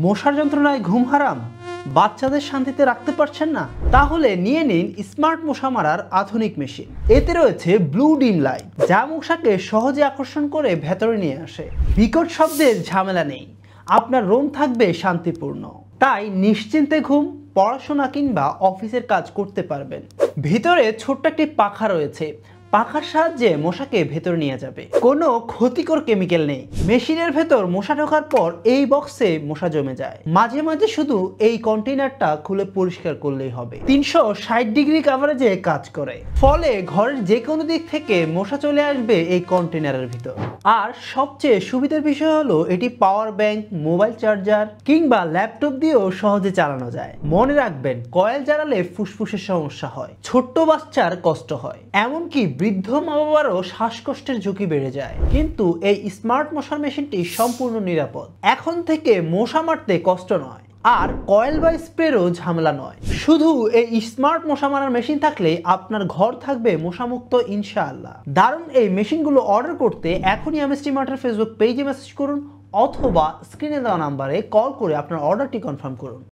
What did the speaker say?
মশার যন্ত্রণায় ঘুম হারাম, বাচ্চাদের শান্তিতে রাখতে পারছেন না? তাহলে নিয়ে নিন স্মার্ট মশা মারার আধুনিক মেশিন। এতে রয়েছে ব্লু ডিম লাইট, যা মশাকে সহজে আকর্ষণ করে ভেতরে নিয়ে আসে। বিকট শব্দের ঝামেলা নেই, আপনার রুম থাকবে শান্তিপূর্ণ। তাই নিশ্চিন্তে ঘুম, পড়াশোনা কিংবা অফিসের কাজ করতে পারবেন। ভিতরে ছোট্ট একটি পাখা রয়েছে, পাখার সাহায্যে মশাকে ভেতরে নিয়ে যাবে। কোনো ক্ষতিকর কেমিক্যাল নেই। মেশিনের ভেতর মশা ঢোকার পর এই বক্সে মশা জমে যায়। মাঝে মাঝে শুধু এই কন্টেইনারটা খুলে পরিষ্কার করলেই হবে। 360 ডিগ্রি কভারেজে কাজ করে, ফলে ঘরের যে কোনো দিক থেকে মশা চলে আসবে এই কন্টেইনারের ভিতর। আর সবচেয়ে সুবিধার বিষয় হলো এটি পাওয়ার ব্যাংক, মোবাইল চার্জার কিংবা ল্যাপটপ দিয়েও সহজে চালানো যায়। মনে রাখবেন, কয়েল জ্বালালে ফুসফুসের সমস্যা হয়, ছোট্ট বাচ্চার কষ্ট হয়, এমনকি বৃদ্ধ মা বাবারও শ্বাসকষ্টের ঝুঁকি বেড়ে যায়। কিন্তু এই স্মার্ট মশার মেশিনটি সম্পূর্ণ নিরাপদ। এখন থেকে মশা মারতে কষ্ট নয়, আর কয়েল বা স্প্রেরও ঝামেলা নয়। শুধু এই স্মার্ট মশা মারার মেশিন থাকলে আপনার ঘর থাকবে মশামুক্ত ইনশাআল্লাহ। দারুণ এই মেশিনগুলো অর্ডার করতে এখনই এমএসটি মার্টের ফেসবুক পেজে মেসেজ করুন অথবা স্ক্রিনে দেওয়া নাম্বারে কল করে আপনার অর্ডারটি কনফার্ম করুন।